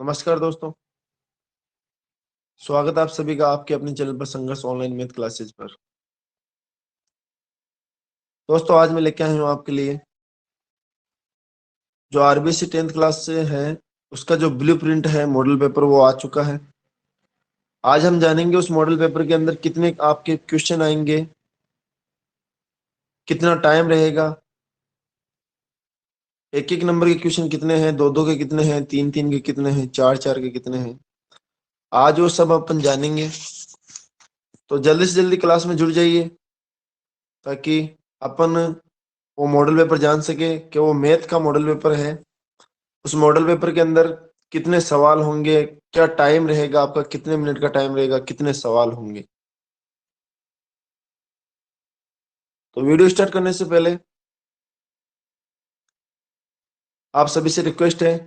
नमस्कार दोस्तों। स्वागत है आप सभी का आपके अपने चैनल पर संघर्ष ऑनलाइन मैथ क्लासेज पर। दोस्तों आज मैं लेके आया हूँ आपके लिए जो आरबीसी 10th क्लास से है उसका जो ब्लूप्रिंट है मॉडल पेपर वो आ चुका है। आज हम जानेंगे उस मॉडल पेपर के अंदर कितने आपके क्वेश्चन आएंगे, कितना टाइम रहेगा, एक एक नंबर के क्वेश्चन कितने हैं, दो दो के कितने हैं, तीन तीन के कितने हैं, चार चार के कितने हैं। आज वो सब अपन जानेंगे। तो जल्दी से जल्दी क्लास में जुड़ जाइए ताकि अपन वो मॉडल पेपर जान सके कि वो मैथ का मॉडल पेपर है। उस मॉडल पेपर के अंदर कितने सवाल होंगे, क्या टाइम रहेगा आपका, कितने मिनट का टाइम रहेगा, कितने सवाल होंगे। तो वीडियो स्टार्ट करने से पहले आप सभी से रिक्वेस्ट है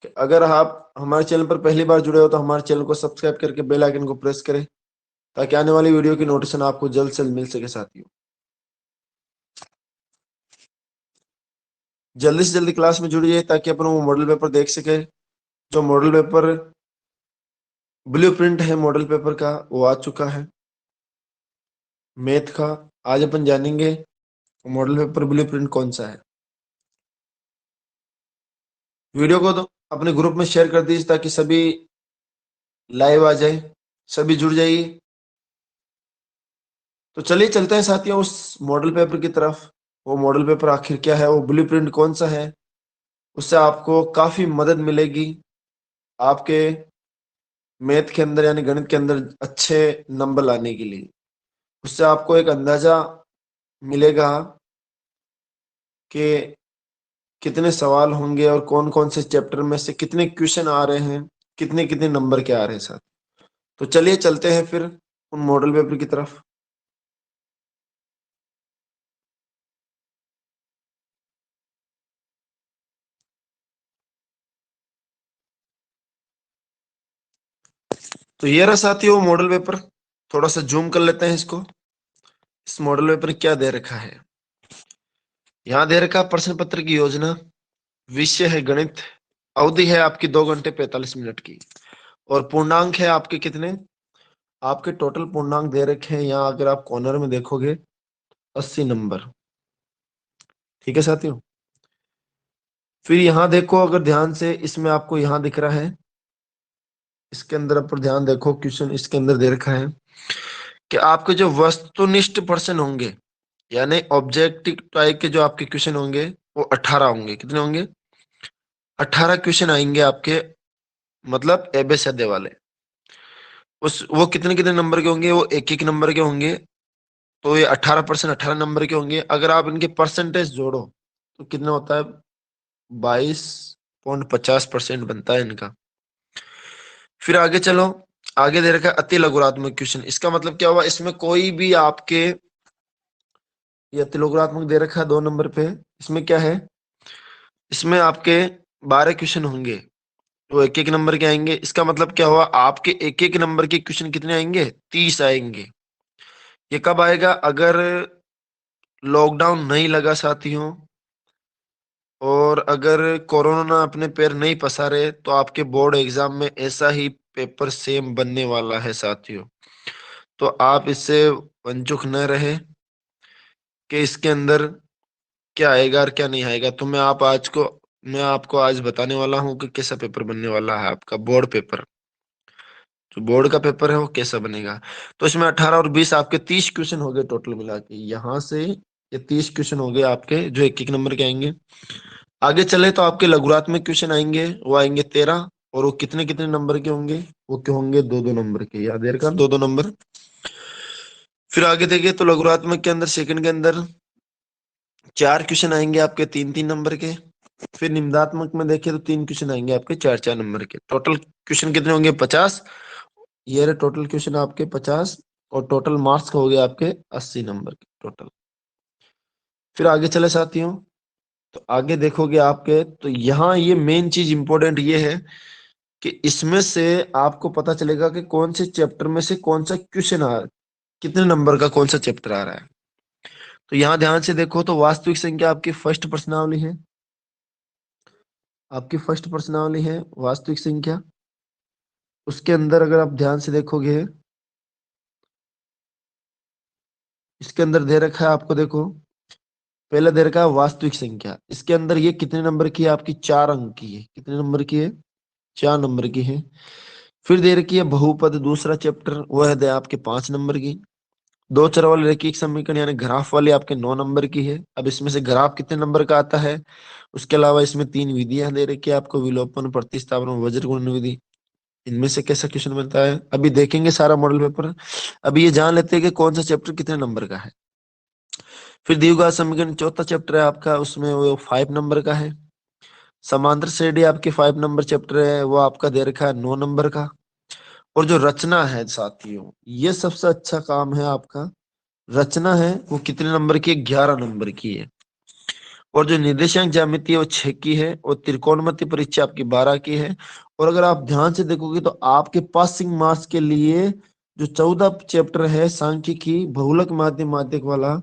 कि अगर आप हमारे चैनल पर पहली बार जुड़े हो तो हमारे चैनल को सब्सक्राइब करके बेल आइकन को प्रेस करें ताकि आने वाली वीडियो की नोटिफिकेशन आपको जल्द से जल्द मिल सके। साथियों जल्दी से जल्दी क्लास में जुड़िए ताकि अपन वो मॉडल पेपर देख सके। जो मॉडल पेपर ब्लूप्रिंट है मॉडल पेपर का वो आ चुका है मैथ का। आज अपन जानेंगे मॉडल पेपर ब्लूप्रिंट कौन सा है। वीडियो को तो अपने ग्रुप में शेयर कर दीजिए ताकि सभी लाइव आ जाए, सभी जुड़ जाइए। तो चलिए चलते हैं साथियों उस मॉडल पेपर की तरफ। वो मॉडल पेपर आखिर क्या है, वो ब्लूप्रिंट कौन सा है, उससे आपको काफी मदद मिलेगी आपके मैथ के अंदर यानी गणित के अंदर अच्छे नंबर लाने के लिए। उससे आपको एक अंदाजा मिलेगा कि कितने सवाल होंगे और कौन कौन से चैप्टर में से कितने क्वेश्चन आ रहे हैं, कितने कितने नंबर के आ रहे हैं साथ। तो चलिए चलते हैं फिर उन मॉडल पेपर की तरफ। तो ये रहा साथियों मॉडल पेपर। थोड़ा सा जूम कर लेते हैं इसको। इस मॉडल पेपर में क्या दे रखा है, यहाँ दे रखा प्रश्न पत्र की योजना, विषय है गणित, अवधि है आपकी 2 घंटे 45 मिनट की, और पूर्णांक है आपके कितने, आपके टोटल पूर्णांक दे रखे हैं यहाँ अगर आप कॉर्नर में देखोगे 80 नंबर। ठीक है साथियों। फिर यहाँ देखो अगर ध्यान से, इसमें आपको यहाँ दिख रहा है, इसके अंदर पर ध्यान देखो, क्वेश्चन इसके अंदर दे रखा है कि आपके जो वस्तुनिष्ठ प्रश्न होंगे यानी ऑब्जेक्टिव टाइप के जो आपके क्वेश्चन होंगे वो 18 होंगे। कितने होंगे, 18 क्वेश्चन आएंगे आपके, मतलब एबे सदे वाले। उस वो कितने कितने नंबर के होंगे, वो एक एक नंबर के होंगे। तो ये 18% 18 नंबर के होंगे। अगर आप इनके परसेंटेज जोड़ो तो कितना होता है, 22.50% बनता है इनका। फिर आगे चलो, आगे दे रखा है अति लघुरात्मक क्वेश्चन। इसका मतलब क्या हुआ, इसमें कोई भी आपके, ये अति लघुरात्मक दे रखा है 2 नंबर पे। इसमें क्या है, इसमें आपके 12 क्वेश्चन होंगे, तो एक एक नंबर के आएंगे। इसका मतलब क्या हुआ, आपके एक एक नंबर के क्वेश्चन कितने आएंगे, 30 आएंगे। ये कब आएगा, अगर लॉकडाउन नहीं लगा साथियों, और अगर कोरोना अपने पैर नहीं पसारे तो आपके बोर्ड एग्जाम में ऐसा ही पेपर सेम बनने वाला है साथियों। तो आप इससे वंचुक न रहे कि इसके अंदर क्या आएगा और क्या नहीं आएगा। तो मैं आपको आज बताने वाला हूँ कि कैसा पेपर बनने वाला है आपका बोर्ड पेपर। जो बोर्ड का पेपर है वो कैसा बनेगा। तो इसमें 18 और 20 आपके 30 क्वेश्चन हो गए टोटल मिला के। यहाँ से ये 30 क्वेश्चन हो गए आपके जो एक एक नंबर के आएंगे। आगे चले तो आपके लघुरात्मक क्वेश्चन आएंगे, वो आएंगे 13, और वो कितने कितने नंबर के होंगे, वो क्या होंगे, 2 2 नंबर के। याद रखा, 2 2 नंबर। फिर आगे देखिए तो लघुरात्मक के अंदर सेकंड के अंदर 4 क्वेश्चन आएंगे आपके 3 3 नंबर के। फिर निम्नात्मक में देखिए तो 3 क्वेश्चन आएंगे आपके 4 4 नंबर के। टोटल क्वेश्चन कितने होंगे, 50। ये रहे टोटल क्वेश्चन आपके 50, और टोटल मार्क्स हो गए आपके 80 नंबर के टोटल। फिर आगे चले साथियों, तो आगे देखोगे आपके, तो यहाँ ये मेन चीज इंपॉर्टेंट ये है कि इसमें से आपको पता चलेगा कि कौन से चैप्टर में से कौन सा क्वेश्चन आ रहा है, कितने नंबर का कौन सा चैप्टर आ रहा है। तो यहाँ ध्यान से देखो तो वास्तविक संख्या आपकी फर्स्ट प्रश्नावली है, आपकी फर्स्ट प्रश्नावली है वास्तविक संख्या। उसके अंदर अगर आप ध्यान से देखोगे, इसके अंदर दे रखा है आपको, देखो पहले दे रखा है वास्तविक संख्या। इसके अंदर ये कितने नंबर की है? आपकी 4 अंक की है। कितने नंबर की है? 4 नंबर की है। फिर दे रखी है बहुपद, दूसरा चैप्टर, वह है दे आपके 5 नंबर की। दो चर वाले रैखिक समीकरण यानी ग्राफ वाली आपके 9 नंबर की है। अब इसमें से ग्राफ कितने नंबर का आता है? उसके अलावा इसमें 3 विधियां दे रखी है आपको, विलोपन, प्रतिस्थापन और वज्र गुणन विधि। इनमें से कैसा क्वेश्चन बनता है अभी देखेंगे सारा मॉडल पेपर। अभी ये जान लेते हैं कि कौन सा चैप्टर कितने नंबर का है। फिर द्विघात समीकरण चौथा चैप्टर है आपका, उसमें वो 5 नंबर का है। समांतर श्रेणी आपके 5 नंबर चैप्टर है, वो आपका दे रखा है 9 नंबर का। और जो रचना है साथियों, ये सबसे अच्छा काम है आपका। रचना है वो कितने नंबर की है? 11 नंबर की है। और जो निर्देशांक ज्यामिति है वो 6 की है। और त्रिकोणमिति परीक्षा आपकी 12 की है। और अगर आप ध्यान से देखोगे तो आपके पासिंग मार्क्स के लिए जो 14 चैप्टर है सांख्यिकी बहुलक माध्यमिक वाला,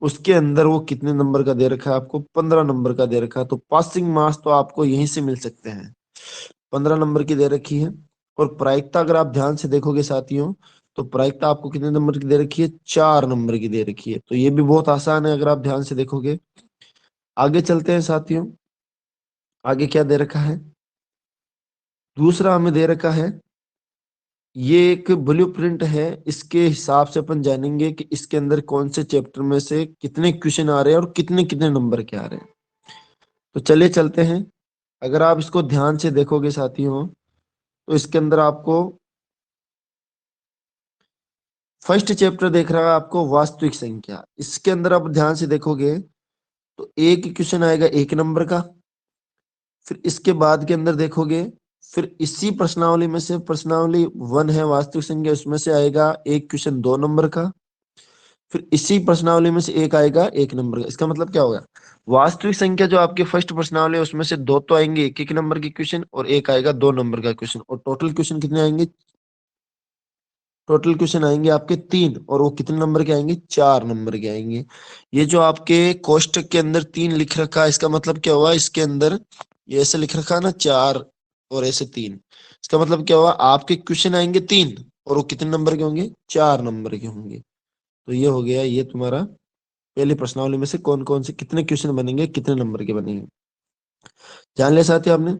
उसके अंदर वो कितने नंबर का दे रखा है? आपको 15 नंबर का दे रखा है। तो पासिंग मार्क्स तो आपको यहीं से मिल सकते हैं, 15 नंबर की दे रखी है। और प्रायिकता अगर आप ध्यान से देखोगे साथियों, तो प्रायिकता आपको कितने नंबर की दे रखी है? 4 नंबर की दे रखी है। तो ये भी बहुत आसान है अगर आप ध्यान से देखोगे। आगे चलते हैं साथियों। आगे क्या दे रखा है? दूसरा हमें दे रखा है, ये एक ब्लूप्रिंट है। इसके हिसाब से अपन जानेंगे कि इसके अंदर कौन से चैप्टर में से कितने क्वेश्चन आ रहे हैं और कितने कितने नंबर के आ रहे हैं। तो चलिए चलते हैं। अगर आप इसको ध्यान से देखोगे साथियों, तो इसके अंदर आपको फर्स्ट चैप्टर देख रहा है आपको वास्तविक संख्या। इसके अंदर आप ध्यान से देखोगे तो एक क्वेश्चन आएगा 1 नंबर का। फिर इसके बाद के अंदर देखोगे, फिर इसी प्रश्नावली में से प्रश्नावली 1 है वास्तविक संख्या, उसमें से आएगा एक क्वेश्चन 2 नंबर का। फिर इसी प्रश्नावली में से एक आएगा 1 नंबर का। इसका मतलब क्या होगा? वास्तविक संख्या जो आपकी फर्स्ट प्रश्नावली है उसमें से 2 तो आएंगे 1 नंबर के क्वेश्चन, और एक आएगा 2 नंबर का क्वेश्चन। और टोटल क्वेश्चन कितने आएंगे? टोटल क्वेश्चन आएंगे आपके 3, और वो कितने नंबर के आएंगे? 4 नंबर के आएंगे। ये जो आपके कोष्टक के अंदर 3 लिख रखा है, इसका मतलब क्या हुआ? इसके अंदर ये ऐसे लिख रखा है ना 4 और ऐसे 3, इसका मतलब क्या हुआ? आपके क्वेश्चन आएंगे 3, और वो कितने नंबर के होंगे? 4 नंबर के होंगे। तो ये हो गया ये तुम्हारा पहली प्रश्नावली में से कौन कौन से कितने क्वेश्चन बनेंगे, कितने नंबर के बनेंगे। जान लिया साथियों आपने?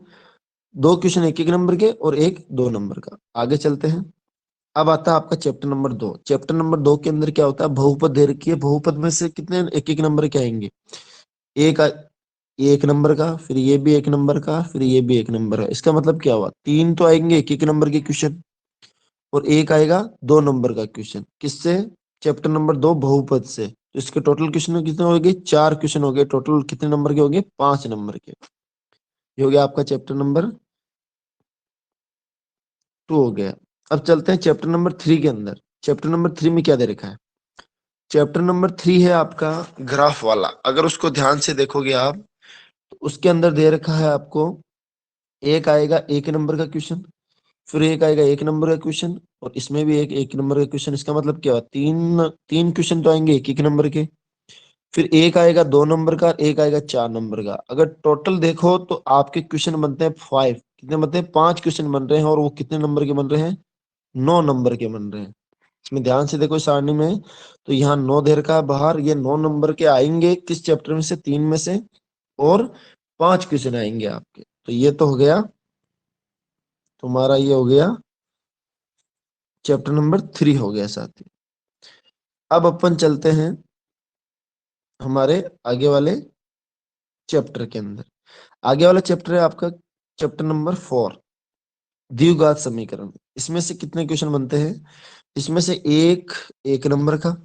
2 क्वेश्चन 1 नंबर के और एक 2 नंबर का। आगे चलते हैं। अब आता है आपका चैप्टर नंबर 2। चैप्टर नंबर 2 के अंदर क्या होता है? बहुपद दे रखी है। बहुपद में से कितने 1 नंबर के आएंगे? एक ये 1 नंबर का, फिर ये भी 1 नंबर का, फिर ये भी 1 नंबर का। इसका मतलब क्या हुआ? 3 तो आएंगे 1 नंबर के क्वेश्चन, और एक आएगा 2 नंबर का क्वेश्चन। किससे? चैप्टर नंबर 2 बहुपद से। तो इसके टोटल क्वेश्चन कितने हो गए? 4 क्वेश्चन हो गए। टोटल कितने नंबर के हो गए? 5 नंबर के। ये हो गया आपका चैप्टर नंबर 2 हो गया। अब चलते हैं चैप्टर नंबर 3 के अंदर। चैप्टर नंबर 3 में क्या दे रखा है? चैप्टर नंबर 3 है आपका ग्राफ वाला। अगर उसको ध्यान से देखोगे आप, तो उसके अंदर दे रखा है आपको, एक आएगा 1 नंबर का क्वेश्चन, फिर एक आएगा 1 नंबर का क्वेश्चन, और इसमें भी एक 1 नंबर का क्वेश्चन। इसका मतलब क्या हुआ? तीन तीन क्वेश्चन तो आएंगे 1 नंबर के। फिर एक आएगा 2 नंबर का, एक आएगा 4 नंबर का। अगर टोटल देखो तो आपके क्वेश्चन बनते हैं 5। कितने बनते हैं? 5 क्वेश्चन बन रहे हैं, और वो कितने नंबर के बन रहे हैं? 9 नंबर के बन रहे हैं। इसमें ध्यान से देखो सारणी में, तो यहाँ 9 दे रखा है बाहर। ये 9 नंबर के आएंगे किस चैप्टर में से? 3 में से। और 5 क्वेश्चन आएंगे आपके। तो ये तो हो गया तुम्हारा, ये हो गया चैप्टर नंबर 3 हो गया साथी। अब अपन चलते हैं हमारे आगे वाले चैप्टर के अंदर। आगे वाला चैप्टर है आपका चैप्टर नंबर 4, द्विघात समीकरण। इसमें से कितने क्वेश्चन बनते हैं? इसमें से एक 1 नंबर का,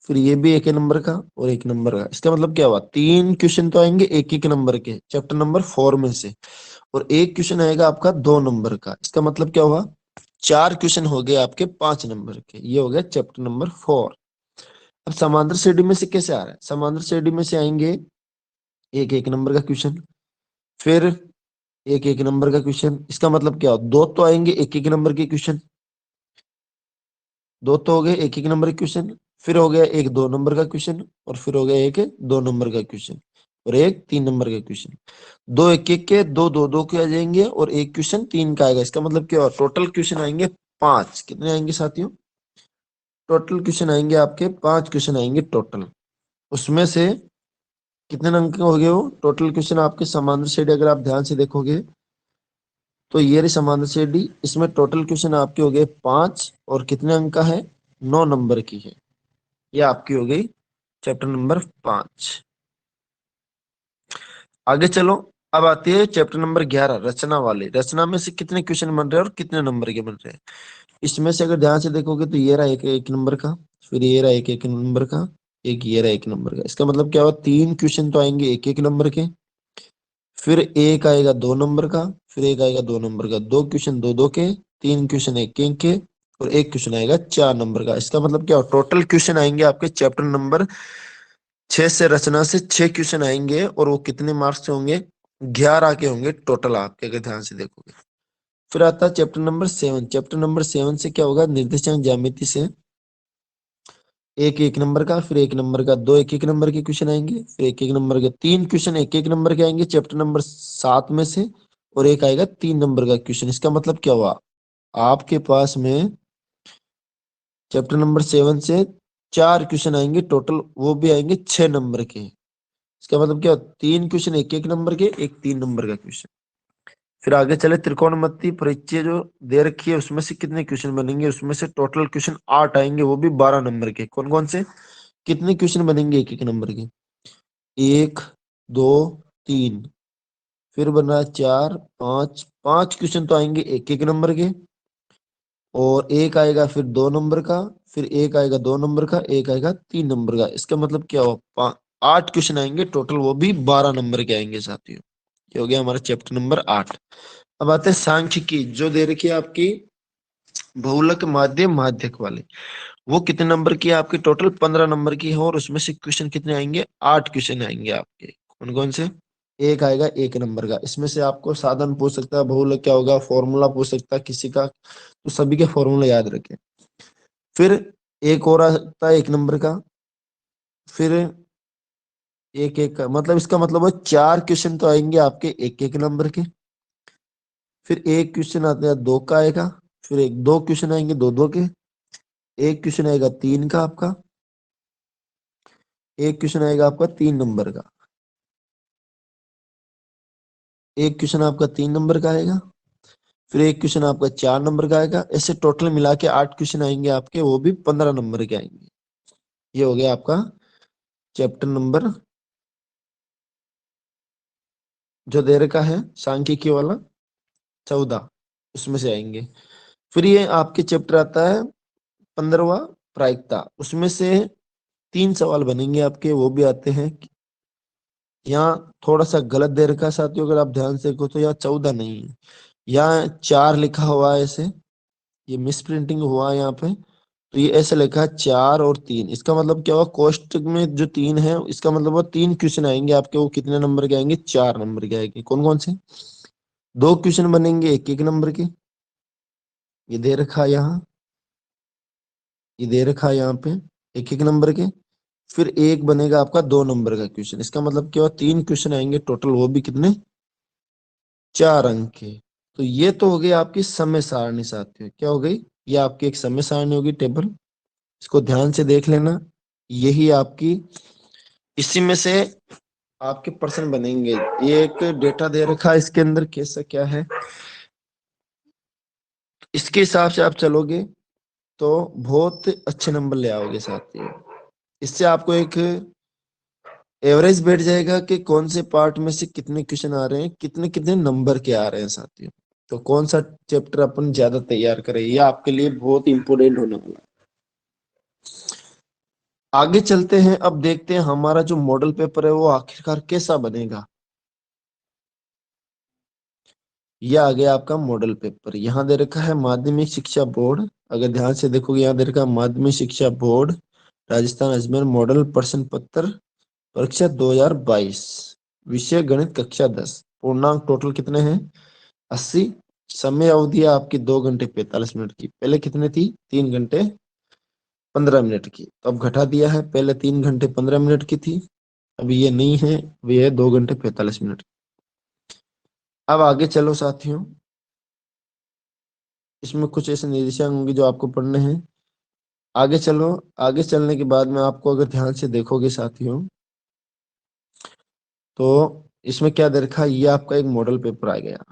फिर ये भी 1 नंबर का और 1 नंबर का। इसका मतलब क्या हुआ? 3 क्वेश्चन तो आएंगे 1 नंबर के चैप्टर नंबर 4 में से, और एक क्वेश्चन आएगा आपका 2 नंबर का। इसका मतलब क्या हुआ? 4 क्वेश्चन हो गए आपके 5 नंबर के। ये हो गया चैप्टर नंबर 4। अब समांतर श्रेणी में से कैसे आ रहा है? समांतर श्रेणी में से आएंगे एक 1 नंबर का क्वेश्चन, फिर एक 1 नंबर का क्वेश्चन। इसका मतलब क्या हो? 2 तो आएंगे 1 नंबर के क्वेश्चन, 2 तो हो गए 1 नंबर के क्वेश्चन। फिर हो गया एक 2 नंबर का क्वेश्चन, और फिर हो गया एक 2 नंबर का क्वेश्चन। और एक 3 नंबर का क्वेश्चन। दो एक एक के, दो दो दो के आ जाएंगे और एक क्वेश्चन 3 का आएगा। इसका मतलब क्या, टोटल क्वेश्चन आएंगे 5। कितने आएंगे साथियों? टोटल क्वेश्चन आएंगे आपके 5 क्वेश्चन आएंगे टोटल। उसमें से कितने अंक के हो गए वो टोटल क्वेश्चन आपके समांतर श्रेणी? अगर आप ध्यान से देखोगे तो ये रही समांतर श्रेणी, इसमें टोटल क्वेश्चन आपके हो गए 5 और कितने अंक का है? 9 नंबर की है। ये आपकी हो गई चैप्टर नंबर 5। आगे चलो, अब आती है चैप्टर नंबर 11 रचना वाले। रचना में से कितने क्वेश्चन बन रहे हैं और कितने नंबर के बन रहे हैं? इसमें से अगर ध्यान से देखोगे तो ये रहा एक एक नंबर का, फिर ये रहा एक एक नंबर का, एक ये रहा एक नंबर का। इसका मतलब क्या हुआ, 3 क्वेश्चन तो आएंगे एक एक नंबर के, फिर एक आएगा 2 नंबर का, फिर एक आएगा 2 नंबर का, 2 क्वेश्चन दो दो के, 3 क्वेश्चन एक एक के, और एक क्वेश्चन आएगा 4 नंबर का। इसका मतलब क्या, टोटल क्वेश्चन आएंगे आपके चैप्टर नंबर 6 से, रचना से 6 क्वेश्चन आएंगे और वो कितने मार्क्स से होंगे? 11 के होंगे टोटल आपके, अगर ध्यान से देखोगे। फिर आता है चैप्टर नंबर 7। चैप्टर नंबर 7 से क्या होगा, निर्देशांक ज्यामिति से एक एक नंबर का, फिर एक नंबर का, दो एक एक नंबर के क्वेश्चन आएंगे, फिर एक एक नंबर के 3 क्वेश्चन एक एक नंबर के आएंगे चैप्टर नंबर 7 में से, और एक आएगा 3 नंबर का क्वेश्चन। इसका मतलब क्या हुआ, आपके पास में चैप्टर नंबर 7 से 4 क्वेश्चन आएंगे टोटल, वो भी आएंगे 6 नंबर के। इसका मतलब क्या, 3 क्वेश्चन एक एक नंबर के, एक 3 नंबर का क्वेश्चन। फिर आगे चले, त्रिकोणमिति परिचय जो दे रखी है उसमें से कितने क्वेश्चन बनेंगे? उसमें से टोटल क्वेश्चन 8 आएंगे, वो भी 12 नंबर के। कौन कौन से, कितने क्वेश्चन बनेंगे एक एक नंबर के? 1 2 3, फिर बन रहा है 4 5, 5 क्वेश्चन तो आएंगे एक एक नंबर के, और एक आएगा फिर 2 नंबर का, फिर एक आएगा 2 नंबर का, एक आएगा 3 नंबर का। इसका मतलब क्या हुआ, 8 क्वेश्चन आएंगे टोटल, वो भी 12 नंबर के आएंगे साथियों। ये हो गया हमारा चैप्टर नंबर 8। अब आते हैं सांख्यिकी, जो दे रखी है आपकी बहुलक माध्यम माध्यक वाले। वो कितने नंबर की है आपकी? टोटल 15 नंबर की है, और उसमें से क्वेश्चन कितने आएंगे? 8 क्वेश्चन आएंगे आपके। कौन कौन से? एक आएगा एक नंबर का। इसमें से आपको साधन पूछ सकता है, बहुलक क्या होगा, फॉर्मूला पूछ सकता है किसी का, तो सभी के फॉर्मूला याद रखें। फिर एक और आता है एक नंबर का, फिर एक एक का, मतलब इसका मतलब है 4 क्वेश्चन तो आएंगे आपके एक एक नंबर के, फिर एक क्वेश्चन आता है 2 का आएगा, फिर एक 2 क्वेश्चन आएंगे दो दो के, एक क्वेश्चन आएगा 3 का आपका, एक क्वेश्चन आएगा आपका 3 नंबर का, एक क्वेश्चन आपका 3 नंबर का आएगा, फिर एक क्वेश्चन आपका 4 नंबर का आएगा। ऐसे टोटल मिला के 8 क्वेश्चन आएंगे आपके, वो भी 15 नंबर के आएंगे। ये हो गया आपका चैप्टर नंबर जो दे रखा है सांख्यिकी वाला 14, उसमें से आएंगे। फिर ये आपके चैप्टर आता है 15वां प्रायिकता, उसमें से 3 सवाल बनेंगे आपके, वो भी आते हैं। यहाँ थोड़ा सा गलत दे रखा है साथियों, अगर आप ध्यान से देखो तो यहाँ 14 नहीं है, यहाँ 4 लिखा हुआ है ऐसे, ये मिस प्रिंटिंग हुआ है यहाँ पे। तो ये ऐसे लिखा है 4 और 3। इसका मतलब क्या हुआ, कोष्टक में जो 3 है, इसका मतलब वो 3 क्वेश्चन आएंगे आपके, वो कितने नंबर के आएंगे? 4 नंबर के आएंगे। कौन कौन से? 2 क्वेश्चन बनेंगे एक एक नंबर के, ये दे रखा है यहाँ, ये दे रखा है यहाँ पे एक एक नंबर के। फिर एक बनेगा आपका 2 नंबर का क्वेश्चन। इसका मतलब क्या हुआ, 3 क्वेश्चन आएंगे टोटल, वो भी कितने? 4 अंक के। तो ये तो हो गई आपकी समय सारणी साथियों। क्या हो गई? ये आपकी एक समय सारणी होगी, टेबल। इसको ध्यान से देख लेना, यही आपकी, इसी में से आपके प्रश्न बनेंगे। ये एक डेटा दे रखा है, इसके अंदर कैसा क्या है, इसके हिसाब से आप चलोगे तो बहुत अच्छे नंबर ले आओगे साथियों। इससे आपको एक एवरेज बैठ जाएगा कि कौन से पार्ट में से कितने क्वेश्चन आ रहे हैं, कितने कितने नंबर के आ रहे हैं साथियों। तो कौन सा चैप्टर अपन ज्यादा तैयार करें, ये आपके लिए बहुत इंपोर्टेंट होने वाला है। आगे चलते हैं, अब देखते हैं हमारा जो मॉडल पेपर है वो आखिरकार कैसा बनेगा। ये आ गया आपका मॉडल पेपर। यहाँ दे रखा है माध्यमिक शिक्षा बोर्ड, अगर ध्यान से देखोगे यहाँ दे रखा है माध्यमिक शिक्षा बोर्ड राजस्थान अजमेर मॉडल प्रश्न पत्र परीक्षा 2022, विषय गणित कक्षा 10, पूर्णांक टोटल कितने हैं? 80। समय अवधि है आपकी 2 घंटे 45 मिनट की, पहले कितने थी? 3 घंटे 15 मिनट की, तो अब घटा दिया है, पहले 3 घंटे 15 मिनट की थी, अभी ये नहीं है, अभी है 2 घंटे 45 मिनट। अब आगे चलो साथियों, इसमें कुछ ऐसे निर्देशांक होंगे जो आपको पढ़ने हैं। आगे चलो, आगे चलने के बाद में आपको अगर ध्यान से देखोगे साथियों, तो इसमें क्या दे रखा है, ये आपका एक मॉडल पेपर आ गया।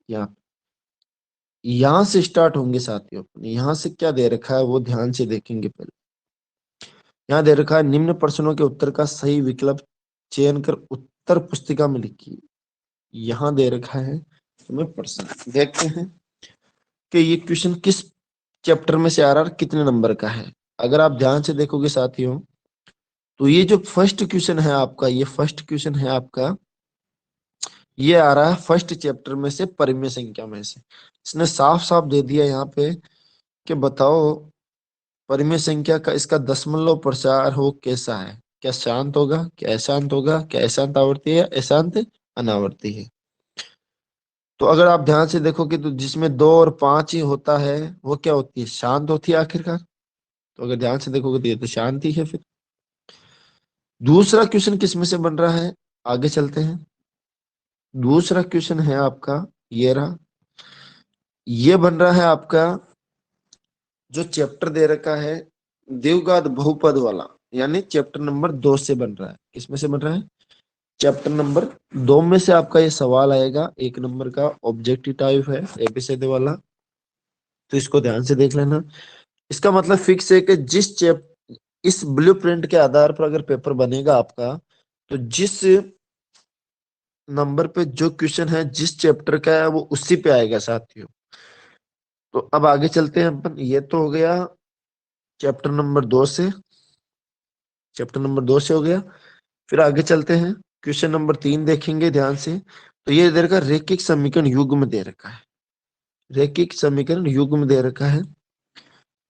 यहाँ यहाँ से स्टार्ट होंगे साथियों, यहाँ से क्या दे रखा है वो ध्यान से देखेंगे पहले। यहाँ दे रखा है निम्न प्रश्नों के उत्तर का सही विकल्प चयन कर उत्तर पुस्तिका में लिखिए। यहाँ दे रखा है तुम्हें प्रश्न, देखते हैं कि ये क्वेश्चन किस चैप्टर में से आ रहा है, कितने नंबर का है। अगर आप ध्यान से देखोगे साथियों, तो ये जो फर्स्ट क्वेश्चन है आपका, ये फर्स्ट क्वेश्चन है आपका, ये आ रहा है फर्स्ट चैप्टर में से, परिमेय संख्या में से। इसने साफ साफ दे दिया यहाँ पे कि बताओ परिमेय संख्या का इसका दशमलव प्रचार हो कैसा है, क्या शांत होगा, क्या अशांत होगा, क्या अशांत आवर्ती है, अशांत अनावर्ती है। तो अगर आप ध्यान से देखोगे तो जिसमें 2 और 5 ही होता है वो क्या होती है, शांत होती है आखिरकार। तो अगर ध्यान से देखोगे तो ये तो शांति है फिर। दूसरा क्वेश्चन किस में से बन रहा है, आगे चलते हैं। दूसरा क्वेश्चन है आपका, ये रहा, ये बन रहा है आपका जो चैप्टर दे रखा है द्विघात बहुपद वाला, यानी चैप्टर नंबर 2 से बन रहा है। किसमें से बन रहा है, चैप्टर नंबर 2 में से आपका ये सवाल आएगा। 1 नंबर का ऑब्जेक्टिव टाइप है, एबीसीडी वाला, तो इसको ध्यान से देख लेना। इसका मतलब फिक्स है कि इस ब्लूप्रिंट के आधार पर अगर पेपर बनेगा आपका, तो जिस नंबर पे जो क्वेश्चन है जिस चैप्टर का है वो उसी पे आएगा साथियों। तो अब आगे चलते हैं अपन, ये तो हो गया चैप्टर नंबर 2 से, चैप्टर नंबर 2 से हो गया। फिर आगे चलते हैं, क्वेश्चन नंबर 3 देखेंगे ध्यान से। तो ये दे रखा रैखिक समीकरण युग्म दे रखा है, रैखिक समीकरण युग्म दे रखा है।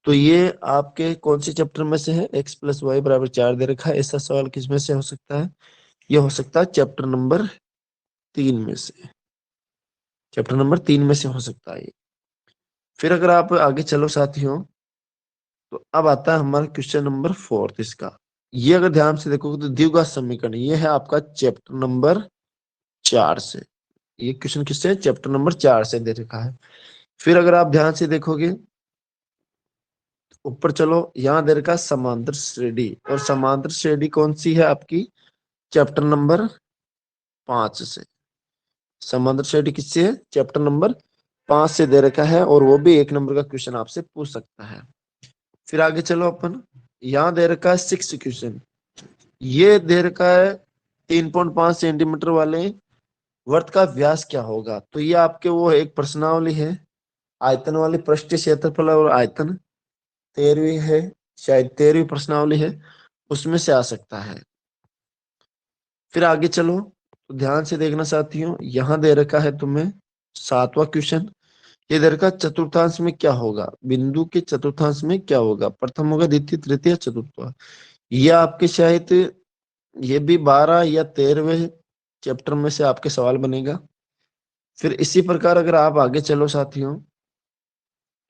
तो ये आपके कौन से चैप्टर में से है, x+y = 4 दे रखा है। ऐसा सवाल किस में से हो सकता है, ये हो सकता है चैप्टर नंबर 3 में से, चैप्टर नंबर 3 में से हो सकता है ये। फिर अगर आप आगे चलो साथियों, तो अब आता है हमारा क्वेश्चन नंबर 4 इसका। ये अगर ध्यान से देखोगे तो द्विघात समीकरण, ये है आपका चैप्टर नंबर 4 से। ये क्वेश्चन किससे, चैप्टर नंबर 4 से दे रखा है। फिर अगर आप ध्यान से देखोगे ऊपर चलो, यहाँ दे रखा है समांतर श्रेणी, और समांतर श्रेणी कौन सी है आपकी, चैप्टर नंबर 5 से। समांतर श्रेणी किससे है, चैप्टर नंबर 5 से दे रखा है, और वो भी 1 नंबर का क्वेश्चन आपसे पूछ सकता है। फिर आगे चलो अपन, यहाँ दे रखा है 6 क्वेश्चन। ये दे रखा है 3.5 सेंटीमीटर वाले वर्त का व्यास क्या होगा। तो ये आपके वो एक प्रश्नावली है, आयतन वाली, पृष्ठीय क्षेत्रफल और आयतन, 13वीं है, शायद 13वीं प्रश्नावली है, उसमें से आ सकता है। फिर आगे चलो, तो ध्यान से देखना साथियों, यहाँ दे रखा है तुम्हें 7वां क्वेश्चन। ये दे रखा चतुर्थांश में क्या होगा, बिंदु के चतुर्थांश में क्या होगा, प्रथम होगा, द्वितीय, तृतीय, चतुर्थ। ये आपके शायद ये भी 12 या 13वें चैप्टर में से आपके सवाल बनेगा। फिर इसी प्रकार अगर आप आगे चलो साथियों,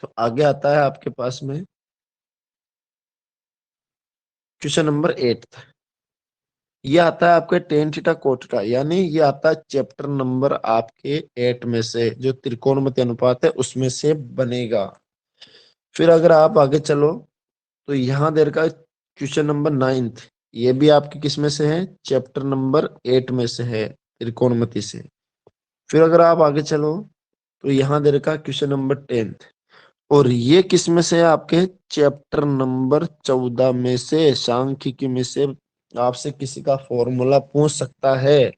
तो आगे आता है आपके पास में क्वेश्चन नंबर 8। ये आता है आपके टेन थीटा कोट का, यानी ये आता है चैप्टर नंबर आपके 8 में से, जो त्रिकोणमिति अनुपात है उसमें से बनेगा। फिर अगर आप आगे चलो, तो यहाँ देर का क्वेश्चन नंबर 9, ये भी आपके किस में से है, चैप्टर नंबर 8 में से है, त्रिकोणमिति से। फिर अगर आप आगे चलो, तो यहाँ दे रखा क्वेश्चन नंबर 10, और ये किस में से है, आपके चैप्टर नंबर 14 में से, सांख्यिकी में से। आपसे किसी का फॉर्मूला पूछ सकता है,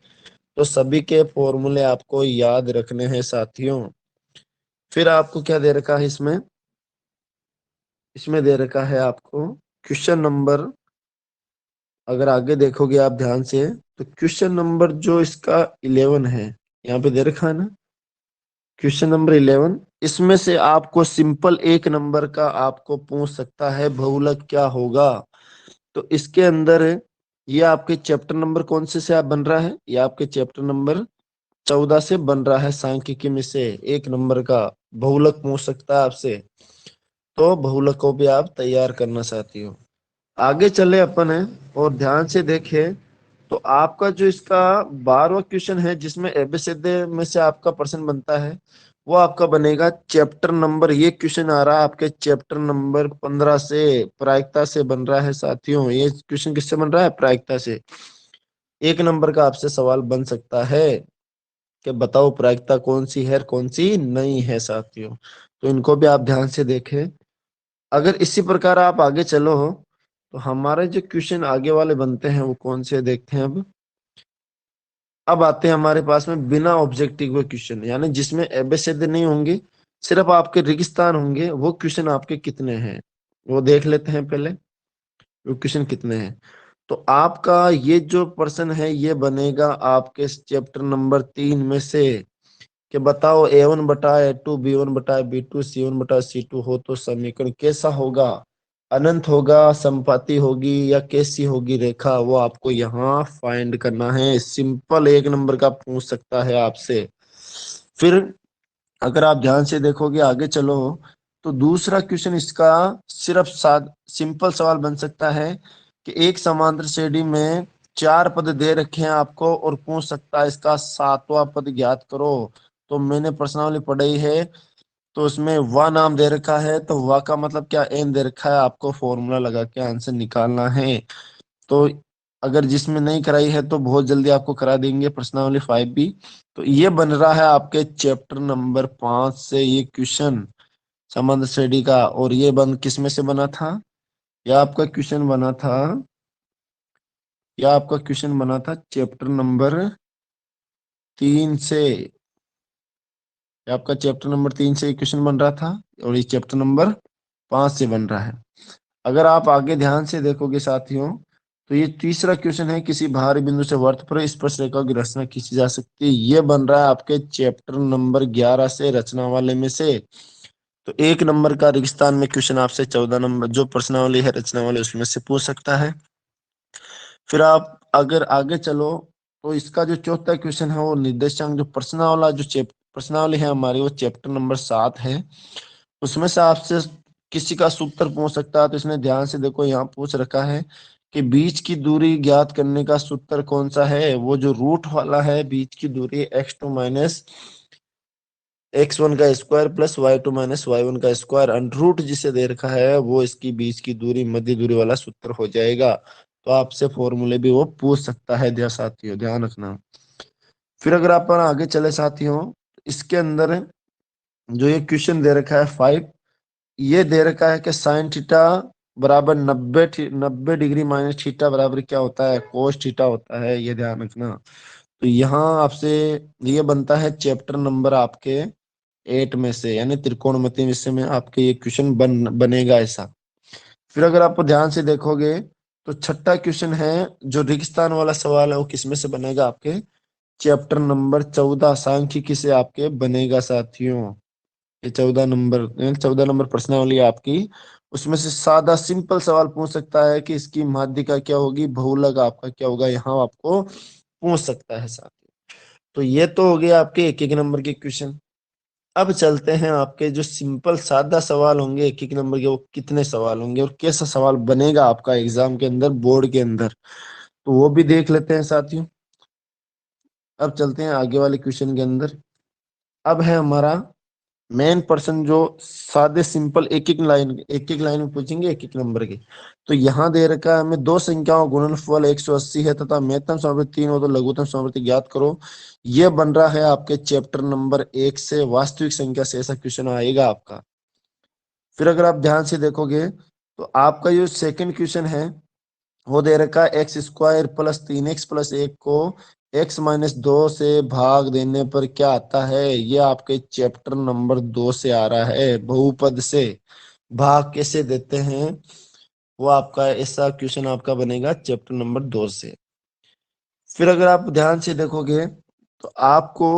तो सभी के फॉर्मूले आपको याद रखने हैं साथियों। फिर आपको क्या दे रखा है इसमें, इसमें दे रखा है आपको क्वेश्चन नंबर, अगर आगे देखोगे आप ध्यान से, तो क्वेश्चन नंबर जो इसका 11 है, यहाँ पे दे रखा है ना, क्वेश्चन नंबर 11, इसमें से आपको सिंपल 1 नंबर का आपको पूछ सकता है बहुलक क्या होगा। तो इसके अंदर ये आपके चैप्टर नंबर कौन से आप बन रहा है, ये आपके चैप्टर नंबर 14 से बन रहा है, सांख्यिकी में से 1 नंबर का बहुलक पूछ सकता है आपसे। तो बहुलक को भी आप तैयार करना चाहती हो। आगे चले अपन है, और ध्यान से देखें तो आपका जो इसका 12वां क्वेश्चन है जिसमें एबीसीडी में से आपका प्रश्न बनता है, वो आपका बनेगा चैप्टर नंबर, ये क्वेश्चन आ रहा है आपके चैप्टर नंबर 15 से, प्रायिकता से बन रहा है साथियों। ये क्वेश्चन किससे बन रहा है? प्रायिकता से। 1 नंबर का आपसे सवाल बन सकता है कि बताओ प्रायिकता कौन सी है कौन सी नहीं है साथियों। तो इनको भी आप ध्यान से देखें। अगर इसी प्रकार आप आगे चलो तो हमारे जो क्वेश्चन आगे वाले बनते हैं वो कौन से देखते हैं अब आते हैं हमारे पास में बिना ऑब्जेक्टिव के क्वेश्चन, यानी जिसमें एबीसीडी नहीं होंगे, सिर्फ आपके रेगिस्तान होंगे। वो क्वेश्चन आपके कितने हैं वो देख लेते हैं पहले, वो क्वेश्चन कितने हैं। तो आपका ये जो प्रश्न है ये बनेगा आपके चैप्टर नंबर 3 में से, कि बताओ A1/A2 B1/B2 C1/C2 हो तो समीकरण कैसा होगा? अनंत होगा, समपाती होगी, या कैसी होगी रेखा? वो आपको यहाँ फाइंड करना है। सिंपल 1 नंबर का पूछ सकता है आपसे। फिर अगर आप ध्यान से देखोगे आगे चलो तो दूसरा क्वेश्चन इसका सिर्फ सिंपल सवाल बन सकता है कि एक समांतर श्रेणी में 4 पद दे रखे हैं आपको और पूछ सकता है इसका 7वां पद ज्ञात करो। तो मैंने प्रश्नावली पढ़ी है, तो उसमें वा नाम दे रखा है, तो वा का मतलब क्या? एन दे रखा है, आपको फॉर्मूला लगा के आंसर निकालना है। तो अगर जिसमें नहीं कराई है तो बहुत जल्दी आपको करा देंगे प्रश्नावली 5 भी। तो ये बन रहा है आपके चैप्टर नंबर 5 से ये क्वेश्चन संबंध श्रेणी का। और ये बंद किस में से बना था? या आपका क्वेश्चन बना था, चैप्टर नंबर 3 से। ये आपका चैप्टर नंबर 3 से क्वेश्चन बन रहा था और ये चैप्टर नंबर 5 से बन रहा है। अगर आप आगे ध्यान से देखोगे साथियों तो ये तीसरा क्वेश्चन है, किसी बाहरी बिंदु से वर्त पर स्पर्शरेखा की रचना खींची जा सकती है। ये बन रहा है आपके चैप्टर नंबर 11 से, रचना वाले में से। तो 1 नंबर का रेगिस्तान में क्वेश्चन आपसे 14 नंबर जो प्रश्नावली है रचना वाले उसमें से पूछ सकता है। फिर आप अगर आगे चलो तो इसका जो चौथा क्वेश्चन है वो निर्देशांक, जो प्रश्नावली है हमारी वो चैप्टर नंबर 7 है, उसमें से आपसे किसी का सूत्र पूछ सकता है। तो इसने ध्यान से देखो यहाँ पूछ रखा है कि बीच की दूरी ज्ञात करने का सूत्र कौन सा है? वो जो रूट वाला है, बीच की दूरी x2 माइनस x1 का square plus y2 minus y1 का स्क्वायर अंडर जिसे दे रखा है, वो इसकी बीच की दूरी मध्य दूरी वाला सूत्र हो जाएगा। तो आपसे फॉर्मूले भी वो पूछ सकता है, साथियों ध्यान रखना। फिर अगर अपन आगे चले साथियों, इसके अंदर जो ये क्वेश्चन दे रखा है 5, ये दे रखा है कि साइन थीटा बराबर 90 डिग्री माइनस थीटा बराबर क्या होता है? कोस थीटा होता है, ये ध्यान रखना। तो यहाँ आपसे ये बनता है चैप्टर नंबर आपके 8 में से, यानी त्रिकोणमिति विषय में आपके ये क्वेश्चन बनेगा ऐसा। फिर अगर आप ध्यान से देखोगे तो छठा क्वेश्चन है जो रेगिस्तान वाला सवाल है, वो किसमें से बनेगा? आपके चैप्टर नंबर 14 सांख्यिकी से आपके बनेगा साथियों। ये 14 नंबर प्रश्नावली है आपकी, उसमें से सादा सिंपल सवाल पूछ सकता है कि इसकी माध्यिका क्या होगी, बहुलक आपका क्या होगा, यहाँ आपको पूछ सकता है साथियों। तो ये तो हो गया आपके 1-1 नंबर के क्वेश्चन। अब चलते हैं आपके जो सिंपल सादा सवाल होंगे 1-1 नंबर के, वो कितने सवाल होंगे और कैसा सवाल बनेगा आपका एग्जाम के अंदर, बोर्ड के अंदर, तो वो भी देख लेते हैं साथियों। अब चलते हैं आगे वाले क्वेश्चन के अंदर। अब है हमारा मेन पर्सन जो सादे सिंपल एक एक लाइन में पूछेंगे 1-1 नंबर के। तो यहाँ दे रखा है हमें दो संख्याओं गुणनफल 180 है तथा महत्तम सामर्थ्य 3 हो तो लघुत्तम सामर्थ्य ज्ञात करो। ये बन रहा है आपके चैप्टर नंबर 1 से, वास्तविक संख्या से ऐसा क्वेश्चन आएगा आपका। फिर अगर आप ध्यान से देखोगे तो आपका जो सेकंड क्वेश्चन है वो दे रखा है x² प्लस 3x प्लस 1 को x-2 से भाग देने पर क्या आता है? ये आपके चैप्टर नंबर 2 से आ रहा है। बहुपद से भाग कैसे देते हैं, वो आपका ऐसा क्वेश्चन आपका बनेगा चैप्टर नंबर 2 से। फिर अगर आप ध्यान से देखोगे तो आपको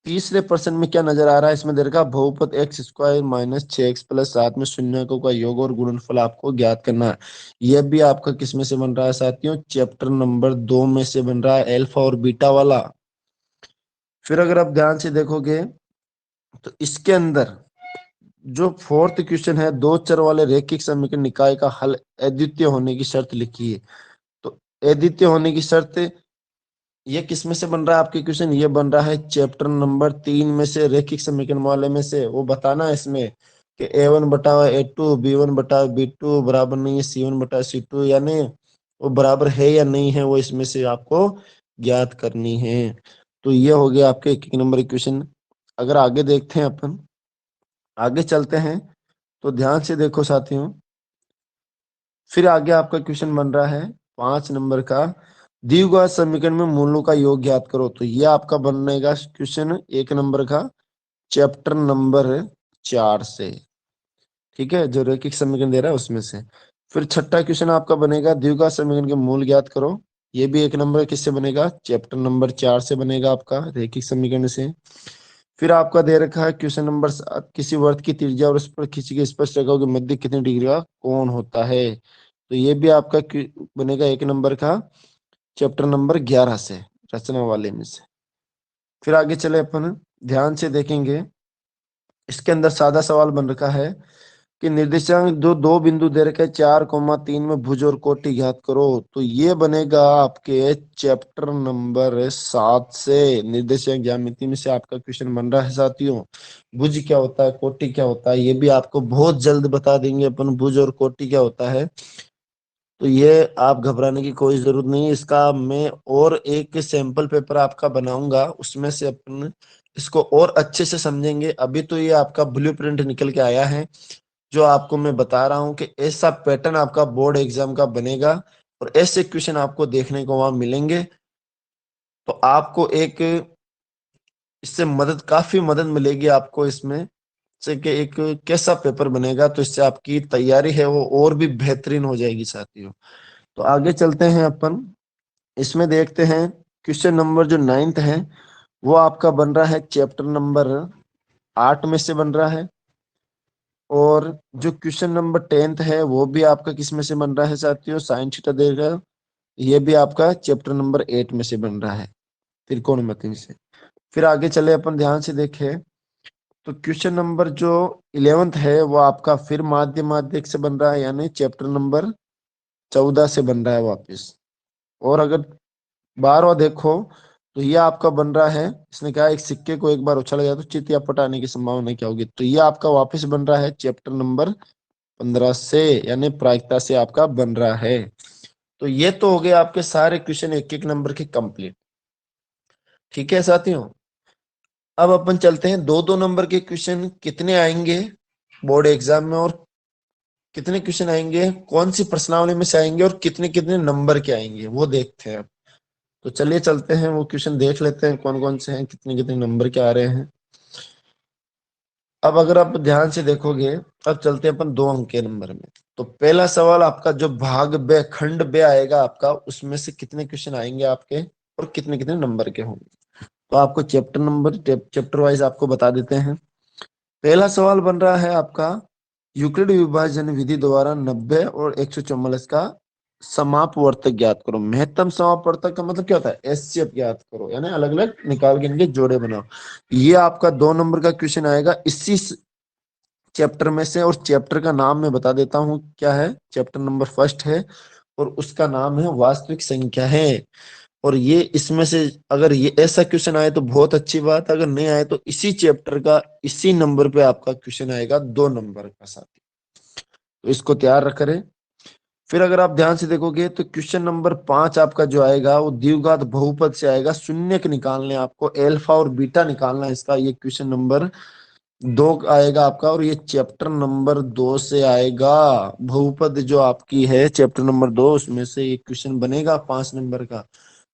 तीसरे प्रश्न में क्या नजर आ रहा है? इसमें दे रखा बहुपद x² माइनस 6x प्लस 7 में शून्यकों का योग और गुणनफल आपको ज्ञात करना है। यह भी आपका किस में से बन रहा है साथियों? चैप्टर नंबर 2 में से बन रहा है, अल्फा और बीटा वाला। फिर अगर आप ध्यान से देखोगे तो इसके अंदर जो फोर्थ क्वेश्चन है, दो चर वाले रैखिक समीकरण निकाय का हल अद्वितीय होने की शर्त लिखी है। तो अद्वितीय होने की शर्त, ये किस में से बन रहा है आपके क्वेश्चन? ये बन रहा है चैप्टर नंबर 3 में से, रेखिक समीकरण वाले में से। वो बताना है इसमें कि A1 बटा A2 B1 बटा B2 बराबर नहीं है C1 बटा C2, यानी वो बराबर है या नहीं है, वो इसमें से आपको ज्ञात करनी है। तो ये हो गया आपके एक नंबर क्वेश्चन। अगर आगे देखते हैं अपन, आगे चलते हैं तो ध्यान से देखो साथियों। फिर आगे आपका क्वेश्चन बन रहा है 5 नंबर का, दिए हुए समीकरण में मूलों का योग ज्ञात करो। तो ये आपका बनेगा क्वेश्चन 1 नंबर का, चैप्टर नंबर 4 से। ठीक है, जो रैखिक समीकरण दे रहा है उसमें से। फिर छठा क्वेश्चन आपका बनेगा, दिए हुए समीकरण के मूल ज्ञात करो। ये भी 1 नंबर किससे बनेगा? चैप्टर नंबर 4 से बनेगा आपका, रैखिक समीकरण से। फिर आपका दे रखा है क्वेश्चन नंबर 7, किसी वर्त की त्रिज्या और उस पर खींची गई स्पर्श रेखाओं के मध्य कितने डिग्री का कोण होता है। तो ये भी आपका बनेगा 1 नंबर का, चैप्टर नंबर 11 से, रचना वाले में से। फिर आगे चले अपन, ध्यान से देखेंगे। इसके अंदर सादा सवाल बन रखा है कि निर्देशांक जो दो बिंदु दे रखे 4,3 में भुज और कोटि ज्ञात करो। तो ये बनेगा आपके चैप्टर नंबर 7 से, निर्देशांक ज्यामिति में से आपका क्वेश्चन बन रहा है साथियों। भुज क्या होता है, कोटि क्या होता है, ये भी आपको बहुत जल्द बता देंगे अपन, भुज और कोटि क्या होता है। तो ये आप घबराने की कोई जरूरत नहीं है। इसका मैं और एक सैंपल पेपर आपका बनाऊंगा, उसमें से अपन इसको और अच्छे से समझेंगे। अभी तो ये आपका ब्लूप्रिंट निकल के आया है, जो आपको मैं बता रहा हूं कि ऐसा पैटर्न आपका बोर्ड एग्जाम का बनेगा और ऐसे क्वेश्चन आपको देखने को वहां मिलेंगे। तो आपको एक इससे मदद, काफी मदद मिलेगी आपको इसमें से कि एक कैसा पेपर बनेगा, तो इससे आपकी तैयारी है वो और भी बेहतरीन हो जाएगी साथियों। तो आगे चलते हैं अपन, इसमें देखते हैं क्वेश्चन नंबर जो 9th है, वो आपका बन रहा है चैप्टर नंबर 8 में से बन रहा है। और जो क्वेश्चन नंबर 10th है वो भी आपका किस में से बन रहा है साथियों? साइन थीटा देगा, ये भी आपका चैप्टर नंबर 8 में से बन रहा है, त्रिकोणमिति से। फिर आगे चले अपन, ध्यान से देखें तो क्वेश्चन नंबर जो 11th है वो आपका फिर माध्यक से बन रहा है, यानी चैप्टर नंबर 14 से बन रहा है वापिस। और अगर 12वां देखो तो ये आपका बन रहा है, इसने कहा एक सिक्के को एक बार उछाला जाए तो चित या पट आने की संभावना क्या होगी। तो ये आपका वापस बन रहा है चैप्टर नंबर 15 से, यानी प्रायिकता से आपका बन रहा है। तो ये तो हो गए आपके सारे क्वेश्चन 1-1 नंबर के कंप्लीट। ठीक है साथियों, अब अपन चलते हैं 2-2 नंबर के क्वेश्चन कितने आएंगे बोर्ड एग्जाम में, और कितने क्वेश्चन आएंगे, कौन सी प्रश्नावली में से आएंगे, और कितने कितने नंबर के आएंगे, वो देखते हैं। तो चलिए चलते हैं, वो क्वेश्चन देख लेते हैं कौन कौन से हैं, कितने कितने नंबर के आ रहे हैं। अब अगर आप ध्यान से देखोगे, अब चलते हैं अपन 2 अंक के नंबर में। तो पहला सवाल आपका जो भाग बे, खंड बे आएगा आपका, उसमें से कितने क्वेश्चन आएंगे आपके और कितने कितने नंबर के होंगे। तो आपको चैप्टर नंबर, चैप्टर वाइज आपको बता देते हैं। पहला सवाल बन रहा है आपका, यूक्लिड विभाजन विधि द्वारा 90 और 144 का समापवर्तक ज्ञात करो। महत्तम समापवर्तक का मतलब क्या होता है? एचसीएफ ज्ञात करो, यानी अलग अलग निकाल के इनके जोड़े बनाओ। ये आपका 2 नंबर का क्वेश्चन आएगा इसी चैप्टर में से, और चैप्टर का नाम मैं बता देता हूँ क्या है। चैप्टर नंबर 1 है और उसका नाम है वास्तविक संख्या है। और ये इसमें से अगर ये ऐसा क्वेश्चन आए तो बहुत अच्छी बात, अगर नहीं आए तो इसी चैप्टर का इसी नंबर पे आपका क्वेश्चन आएगा 2 नंबर का साथी, तो इसको तैयार रख करें। फिर अगर आप ध्यान से देखोगे तो क्वेश्चन नंबर 5 आपका जो आएगा वो द्विघात बहुपद से आएगा। शून्यक निकालने, आपको अल्फा और बीटा निकालना है इसका। ये क्वेश्चन नंबर 2 आएगा आपका, और ये चैप्टर नंबर 2 से आएगा। बहुपद जो आपकी है चैप्टर नंबर 2, उसमें से एक क्वेश्चन बनेगा 5 नंबर का।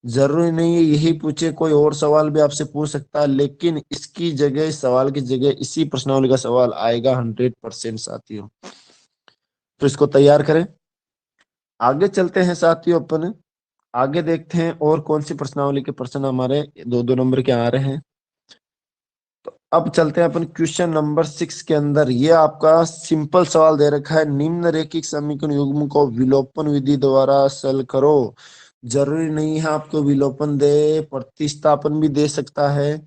जरूरी नहीं है यही पूछे, कोई और सवाल भी आपसे पूछ सकता है, लेकिन इसकी जगह, इस सवाल की जगह इसी प्रश्नावली का सवाल आएगा 100% साथियों। तो इसको तैयार करें। आगे चलते हैं साथियों अपन, आगे देखते हैं और कौन सी प्रश्नावली के प्रश्न हमारे 2-2 नंबर के आ रहे हैं। तो अब चलते हैं अपन क्वेश्चन नंबर 6 के अंदर। ये आपका सिंपल सवाल दे रखा है, निम्न रेखिक समीकरण युग्म को विलोपन विधि द्वारा हल करो। जरूरी नहीं है आपको विलोपन दे, प्रतिस्थापन भी दे सकता है,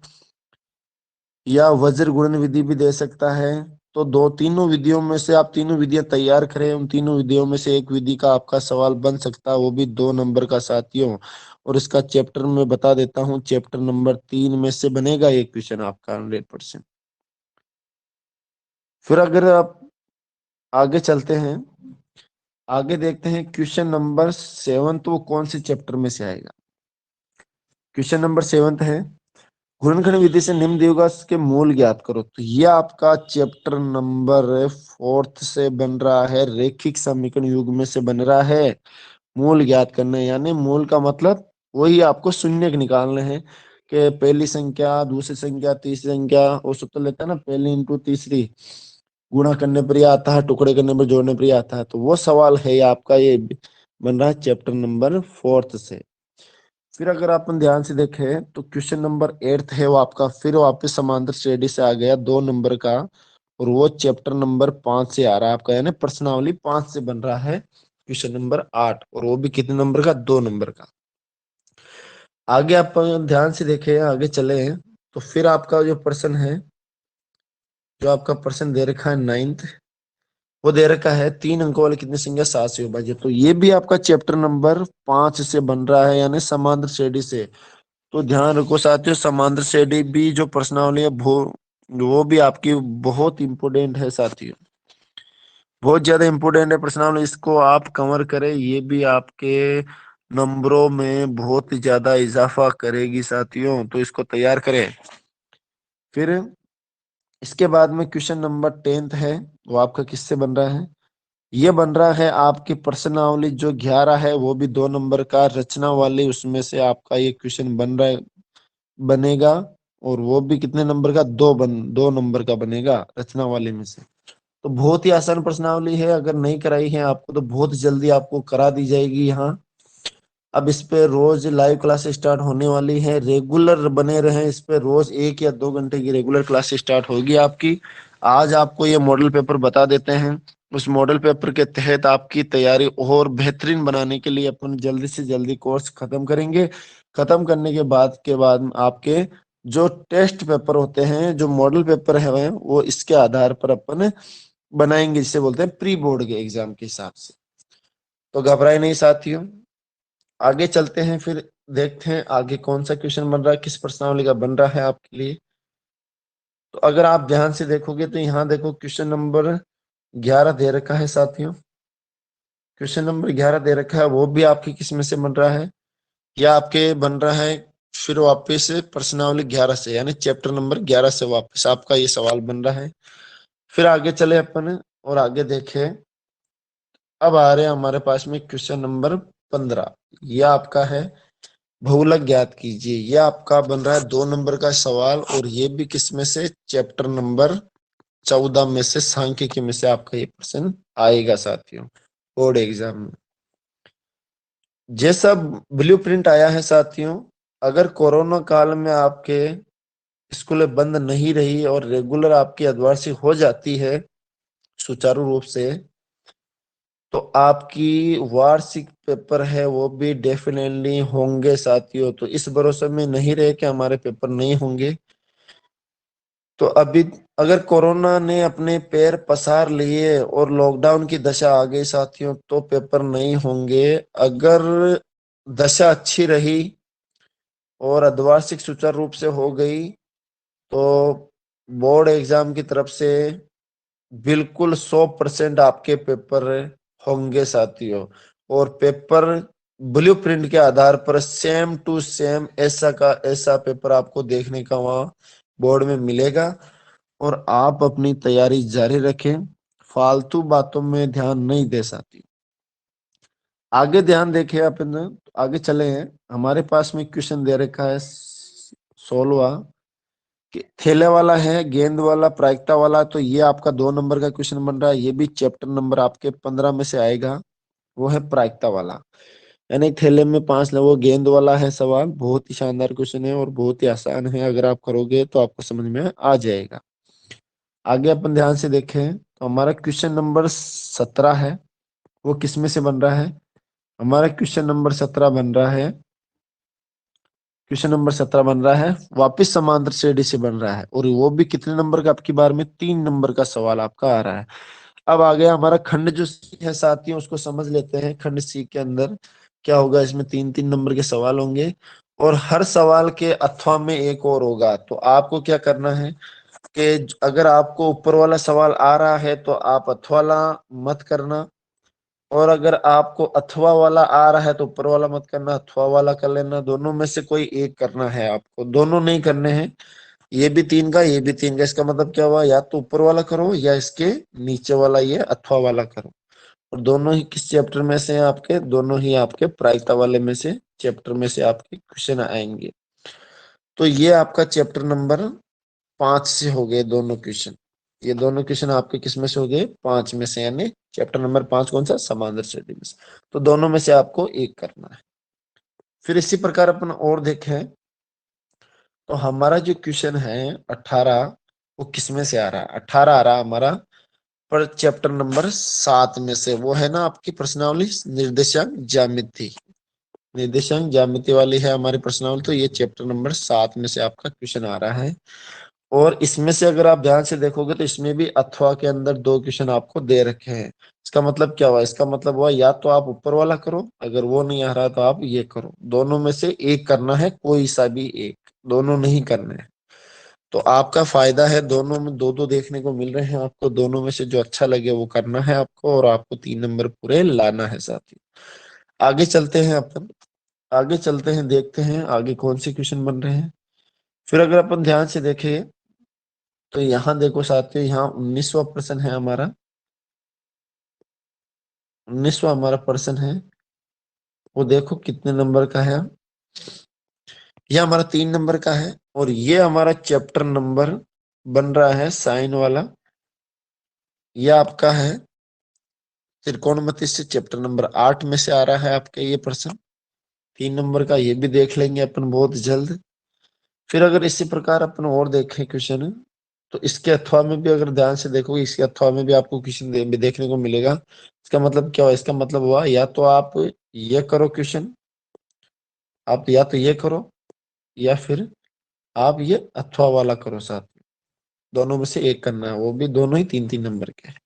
या वज्र गुणन विधि भी दे सकता है। तो दो तीनों विधियों में से आप तीनों विधियां तैयार करें, उन तीनों विधियों में से एक विधि का आपका सवाल बन सकता है, वो भी 2 नंबर का साथियों। और इसका चैप्टर में बता देता हूँ, चैप्टर नंबर 3 में से बनेगा ये क्वेश्चन आपका 100%। फिर अगर आप आगे चलते हैं, आगे देखते हैं क्वेश्चन नंबर 7, तो वो कौन से चैप्टर में से आएगा। क्वेश्चन नंबर 7 है, गुणनखंड विधि से निम्न दिवस के मूल ज्ञात करो। तो ये आपका चैप्टर नंबर 4 से बन रहा है, रेखिक समीकरण युग में से बन रहा है। मूल ज्ञात करने, यानी मूल का मतलब वही आपको शून्य निकालने हैं कि पहली संख्या, दूसरी संख्या, तीसरी संख्या, वो सूत्र लेता है ना, पहली इंटू तीसरी, गुणा करने पर यह आता है, टुकड़े करने पर जोड़ने पर यह आता है। तो वो सवाल है आपका, ये बन रहा है चैप्टर नंबर 4 से। फिर अगर अपन ध्यान से देखें तो क्वेश्चन नंबर 8 है वो आपका फिर वापस समांतर श्रेणी से आ गया, 2 नंबर का, और वो चैप्टर नंबर 5 से आ रहा है आपका, यानी प्रश्नावली 5 से बन रहा है क्वेश्चन नंबर 8, और वो भी कितने नंबर का, 2 नंबर का। आगे आप ध्यान से देखें, आगे चले हैं तो फिर आपका जो प्रश्न है, जो आपका प्रश्न दे रखा है 9th, वो दे रखा है 3 अंकों वाली कितनी संख्या 7 से विभाजित। तो ये भी आपका चैप्टर नंबर 5 से बन रहा है, यानी समांतर श्रेणी से। तो ध्यान रखो साथियों, समांतर श्रेणी भी जो प्रश्नावली है वो भी आपकी बहुत इंपोर्टेंट है साथियों, बहुत ज्यादा इंपोर्टेंट है प्रश्नावली। इसको आप कवर करें, ये भी आपके नंबरों में बहुत ज्यादा इजाफा करेगी साथियों, तो इसको तैयार करें। फिर इसके बाद में क्वेश्चन नंबर 10 है, वो आपका किससे बन रहा है, ये बन रहा है आपकी प्रश्नावली जो 11 है, वो भी 2 नंबर का रचना वाली, उसमें से आपका ये क्वेश्चन बन रहा है, बनेगा। और वो भी कितने नंबर का, 2 नंबर का बनेगा रचना वाले में से। तो बहुत ही आसान प्रश्नावली है, अगर नहीं कराई है आपको तो बहुत जल्दी आपको करा दी जाएगी यहाँ। अब इस पे रोज लाइव क्लास स्टार्ट होने वाली है, रेगुलर बने रहे इस पे, रोज 1 या 2 घंटे की रेगुलर क्लास स्टार्ट होगी आपकी। आज आपको ये मॉडल पेपर बता देते हैं, उस मॉडल पेपर के तहत आपकी तैयारी और बेहतरीन बनाने के लिए अपन जल्दी से जल्दी कोर्स खत्म करेंगे। खत्म करने के बाद आपके जो टेस्ट पेपर होते हैं, जो मॉडल पेपर है, वो इसके आधार पर अपन बनाएंगे, जिसे बोलते हैं प्री बोर्ड के एग्जाम के हिसाब से। तो घबराए नहीं साथियों, आगे चलते हैं, फिर देखते हैं आगे कौन सा क्वेश्चन बन रहा है, किस प्रश्नावली का बन रहा है आपके लिए। तो अगर आप ध्यान से देखोगे तो यहाँ देखो क्वेश्चन नंबर 11 दे रखा है साथियों, क्वेश्चन नंबर 11 दे रखा है, वो भी आपके किस में से बन रहा है, या आपके बन रहा है फिर वापस प्रश्नावली 11 से, यानी चैप्टर नंबर 11 से वापस आपका ये सवाल बन रहा है। फिर आगे चले अपन और आगे देखें, अब आ रहे हैं हमारे पास में क्वेश्चन नंबर 15, यह आपका है बहुलक ज्ञात कीजिए। यह आपका बन रहा है 2 नंबर का सवाल, और ये भी किसमें से, चैप्टर नंबर 14 में से, सांख्यिकी में से आपका ये प्रश्न आएगा साथियों बोर्ड एग्जाम में। जैसा ब्लूप्रिंट आया है साथियों, अगर कोरोना काल में आपके स्कूलें बंद नहीं रही और रेगुलर आपकी अध्यावासी हो जाती है सुचारू रूप से, तो आपकी वार्षिक पेपर है वो भी डेफिनेटली होंगे साथियों। तो इस भरोसे में नहीं रहे कि हमारे पेपर नहीं होंगे। तो अभी अगर कोरोना ने अपने पैर पसार लिए और लॉकडाउन की दशा आ गई साथियों, तो पेपर नहीं होंगे। अगर दशा अच्छी रही और अर्धवार्षिक सुचारू रूप से हो गई, तो बोर्ड एग्जाम की तरफ से बिल्कुल 100% आपके पेपर होंगे साथियों। और पेपर ब्लूप्रिंट के आधार पर सेम टू सेम ऐसा का ऐसा पेपर आपको देखने का वहां बोर्ड में मिलेगा। और आप अपनी तैयारी जारी रखें, फालतू बातों में ध्यान नहीं दे साथियों। आगे ध्यान देखें अपन, आगे चले हैं, हमारे पास में क्वेश्चन दे रखा है 16 कि थैले वाला है, गेंद वाला, प्रायिकता वाला। तो ये आपका 2 नंबर का क्वेश्चन बन रहा है, ये भी चैप्टर नंबर आपके 15 में से आएगा, वो है प्रायिकता वाला। यानी थैले में 5 वो गेंद वाला है सवाल, बहुत ही शानदार क्वेश्चन है और बहुत ही आसान है, अगर आप करोगे तो आपको समझ में आ जाएगा। आगे अपन ध्यान से देखें तो हमारा क्वेश्चन नंबर 17 है, वो किस में से बन रहा है, हमारा क्वेश्चन नंबर 17 बन रहा है, क्वेश्चन नंबर 17 बन रहा है, वापिस समांतर श्रेणी से बन रहा है, और वो भी कितने नंबर का, आपकी बार में 3 नंबर का सवाल आपका आ रहा है। अब आ गया हमारा खंड जो सी है साथियों, उसको समझ लेते हैं। खंड सी के अंदर क्या होगा, इसमें 3-3 नंबर के सवाल होंगे, और हर सवाल के अथवा में एक और होगा। तो आपको क्या करना है कि अगर आपको ऊपर वाला सवाल आ रहा है तो आप अथवा वाला मत करना, और अगर आपको अथवा वाला आ रहा है तो ऊपर वाला मत करना, अथवा वाला कर लेना। दोनों में से कोई एक करना है आपको, दोनों नहीं करने हैं। ये भी 3 का, ये भी 3 का। इसका मतलब क्या हुआ, या तो ऊपर वाला करो या इसके नीचे वाला ये अथवा वाला करो। और दोनों ही किस चैप्टर में से हैं आपके, दोनों ही आपके प्रायिकता वाले में से चैप्टर में से आपके क्वेश्चन आएंगे। तो ये आपका चैप्टर नंबर 5 से हो गए दोनों क्वेश्चन। ये दोनों क्वेश्चन आपके किस में से हो गए, 5 में से, यानी चैप्टर नंबर 5 कौन सा, समांतर श्रेणी में से। तो दोनों में से आपको एक करना है। फिर इसी प्रकार अपन और देखें तो हमारा जो क्वेश्चन है 18, वो किस में से आ रहा है, 18 आ रहा है हमारा पर चैप्टर नंबर 7 में से। वो है ना आपकी प्रश्नावली निर्देशांक ज्यामिति, निर्देशांक ज्यामिति वाली है हमारी प्रश्नावली। तो ये चैप्टर नंबर 7 में से आपका क्वेश्चन आ रहा है। और इसमें से अगर आप ध्यान से देखोगे तो इसमें भी अथवा के अंदर 2 क्वेश्चन आपको दे रखे हैं। इसका मतलब क्या हुआ, इसका मतलब हुआ या तो आप ऊपर वाला करो, अगर वो नहीं आ रहा तो आप ये करो। दोनों में से एक करना है, कोई सा भी एक, दोनों नहीं करने हैं। तो आपका फायदा है, दोनों में 2-2 देखने को मिल रहे हैं आपको। दोनों में से जो अच्छा लगे वो करना है आपको, और आपको 3 नंबर पूरे लाना है साथी। आगे चलते हैं अपन, आगे चलते हैं, देखते हैं आगे कौन से क्वेश्चन बन रहे हैं। फिर अगर अपन ध्यान से देखें तो यहाँ देखो साथियों, यहाँ 19वां प्रश्न है हमारा, 19वां हमारा प्रश्न है। वो देखो कितने नंबर का है, ये हमारा 3 नंबर का है। और ये हमारा चैप्टर नंबर बन रहा है साइन वाला, ये आपका है त्रिकोणमिति से चैप्टर नंबर 8 में से आ रहा है आपका ये प्रश्न, 3 नंबर का। ये भी देख लेंगे अपन बहुत जल्द। फिर अगर इसी प्रकार अपन और देखें क्वेश्चन, तो इसके अथवा में भी अगर ध्यान से देखोगे, इसके अथवा में भी आपको क्वेश्चन देखने को मिलेगा। इसका मतलब क्या हुआ, इसका मतलब हुआ या तो आप ये करो क्वेश्चन, आप या तो ये करो या फिर आप ये अथवा वाला करो साथ में। दोनों में से एक करना है, वो भी दोनों ही 3-3 नंबर के हैं।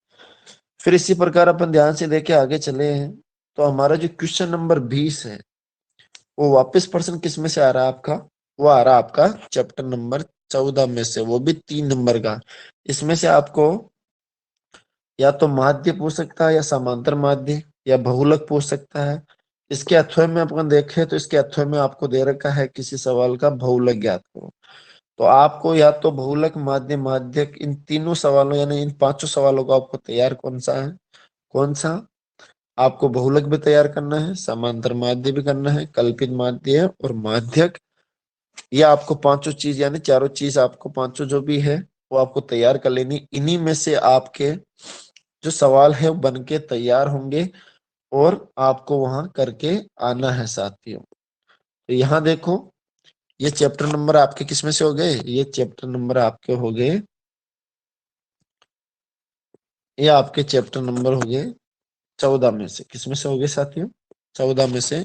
फिर इसी प्रकार अपन ध्यान से देखे आगे चले हैं, तो हमारा जो क्वेश्चन नंबर 20 है, वो वापस प्रश्न किस में से आ रहा है आपका, वो आ रहा है आपका चैप्टर नंबर 14 में से, वो भी 3 नंबर का। इसमें से आपको या तो माध्य पूछ सकता है, या समांतर माध्य, या बहुलक पूछ सकता है। इसके अथवा में अपन देखें तो इसके अथवा में आपको दे रखा है किसी सवाल का बहुलक ज्ञात करो। तो आपको या तो बहुलक, माध्य, माध्यक, इन तीनों सवालों यानी इन 5 सवालों को आपको तैयार कौन सा है, कौन सा, आपको बहुलक भी तैयार करना है, समांतर माध्य भी करना है, कल्पित माध्य और माध्यक। ये आपको 5 चीज यानी चारों चीज आपको 5 जो भी है वो आपको तैयार कर लेनी। इन्हीं में से आपके जो सवाल है वो बन के तैयार होंगे, और आपको वहां करके आना है साथियों। तो यहाँ देखो, ये चैप्टर नंबर आपके किसमें से हो गए, ये चैप्टर नंबर आपके हो गए, ये आपके चैप्टर नंबर हो गए 14 में से। किसमें से हो गए साथियों, 14 में से।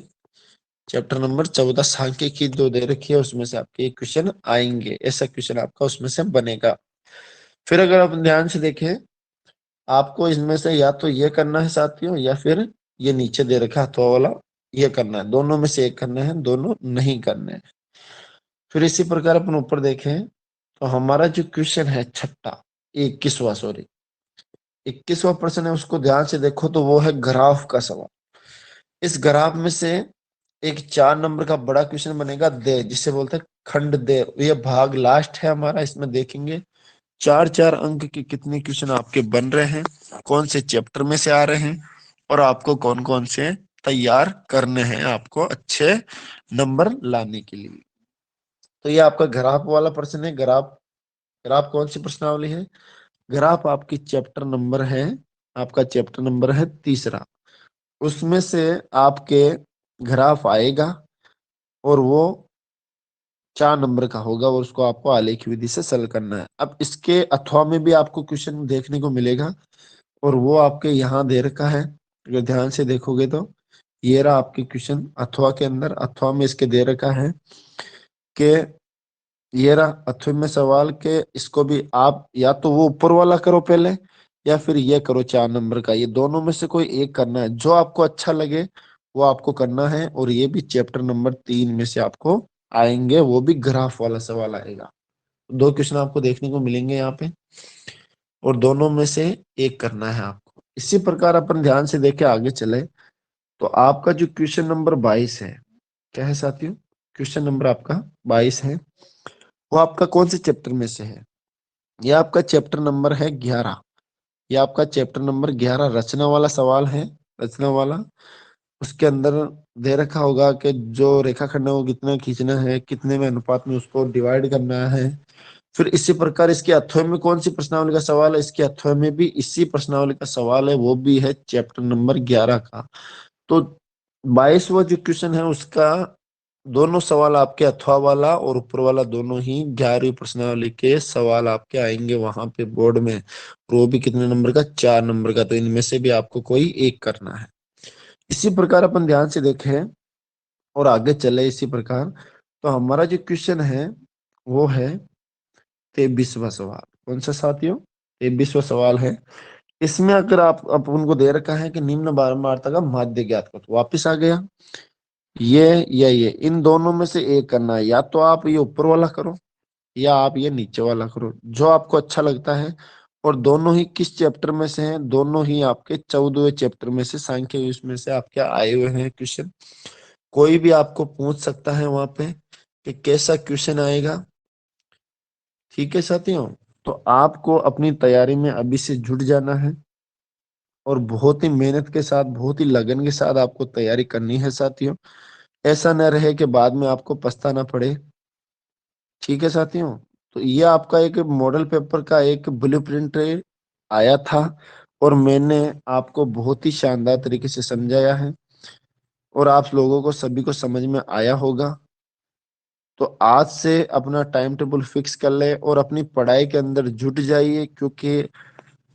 चैप्टर नंबर 14 सांख्यिकी दो दे रखी है, उसमें से आपके एक क्वेश्चन आएंगे, ऐसा क्वेश्चन आपका उसमें से बनेगा। फिर अगर आप ध्यान से देखें, आपको इसमें से या तो ये करना है साथियों, या फिर ये नीचे दे रखा हाथों वाला ये करना है। दोनों में से एक करना है, दोनों नहीं करने हैं। फिर इसी प्रकार अपन ऊपर देखें तो हमारा जो क्वेश्चन है छठा, 21वां, सॉरी 21वां प्रश्न है, उसको ध्यान से देखो तो वो है ग्राफ का सवाल। इस ग्राफ में से एक 4 नंबर का बड़ा क्वेश्चन बनेगा, दे, जिसे बोलते हैं खंड दे। ये भाग लास्ट है हमारा, इसमें देखेंगे 4-4 अंक के कितने क्वेश्चन आपके बन रहे हैं, कौन से चैप्टर में से आ रहे हैं, और आपको कौन कौन से तैयार करने हैं आपको अच्छे नंबर लाने के लिए। तो ये आपका ग्राफ वाला प्रश्न है। ग्राफ, ग्राफ कौन सी प्रश्नावली है, ग्राफ आपकी चैप्टर नंबर है, आपका चैप्टर नंबर है तीसरा। उसमें से आपके ग्राफ आएगा, और वो 4 नंबर का होगा, और उसको आपको आलेख विधि से सरल करना है। अब इसके अथवा में भी आपको क्वेश्चन देखने को मिलेगा, और वो आपके यहाँ दे रखा है। अगर ध्यान से देखोगे तो ये रहा आपके क्वेश्चन अथवा के अंदर, अथवा में इसके दे रखा है के ये रहा 8वें में सवाल के इसको भी आप या तो वो ऊपर वाला करो पहले या फिर ये करो 4 नंबर का, ये दोनों में से कोई एक करना है, जो आपको अच्छा लगे वो आपको करना है। और ये भी चैप्टर नंबर 3 में से आपको आएंगे, वो भी ग्राफ वाला सवाल आएगा। 2 क्वेश्चन आपको देखने को मिलेंगे यहाँ पे और दोनों में से एक करना है आपको। इसी प्रकार अपन ध्यान से देखे आगे चले तो आपका जो क्वेश्चन नंबर 22 है, क्या है साथियों, क्वेश्चन नंबर आपका 22 है, वो आपका कौन से चैप्टर में से है? यह आपका चैप्टर नंबर है 11। यह आपका चैप्टर नंबर 11 रचना वाला सवाल है। रचना वाला, उसके अंदर दे रखा होगा कि जो रेखाखंड है वो कितना खींचना है, कितने में अनुपात में उसको डिवाइड करना है। फिर इसी प्रकार इसके अथवा में कौन सी प्रश्नावली का सवाल है? इसके अथवा में भी इसी प्रश्नावली का सवाल है, वो भी है चैप्टर नंबर 11 का। तो 22वां जो क्वेश्चन है उसका दोनों सवाल आपके अथवा वाला और ऊपर वाला दोनों ही 11वीं प्रश्नावली के सवाल आपके आएंगे वहां पे बोर्ड में। वो भी कितने नंबर का? 4 नंबर का। तो इनमें से भी आपको कोई एक करना है। इसी प्रकार अपन ध्यान से देखें और आगे चले इसी प्रकार, तो हमारा जो क्वेश्चन है वो है 23वां सवाल। कौन सा साथियों? 23वां सवाल है। इसमें अगर आप अपन को दे रखा है कि निम्न बारंबारता का माध्य ज्ञात करो, तो वापिस आ गया ये या ये, इन दोनों में से एक करना है। या तो आप ये ऊपर वाला करो या आप ये नीचे वाला करो, जो आपको अच्छा लगता है। और दोनों ही किस चैप्टर में से हैं? दोनों ही आपके 14वें चैप्टर में से, सांख्य उसमें से आपके आए हुए हैं क्वेश्चन। कोई भी आपको पूछ सकता है वहां पे कि कैसा क्वेश्चन आएगा। ठीक है साथियों, तो आपको अपनी तैयारी में अभी से जुट जाना है और बहुत ही मेहनत के साथ, बहुत ही लगन के साथ आपको तैयारी करनी है साथियों। ऐसा न रहे कि बाद में आपको पछताना पड़े। ठीक है साथियों, तो ये आपका एक मॉडल पेपर का एक ब्लूप्रिंट आया था और मैंने आपको बहुत ही शानदार तरीके से समझाया है और आप लोगों को सभी को समझ में आया होगा। तो आज से अपना टाइम टेबल फिक्स कर ले और अपनी पढ़ाई के अंदर जुट जाइए, क्योंकि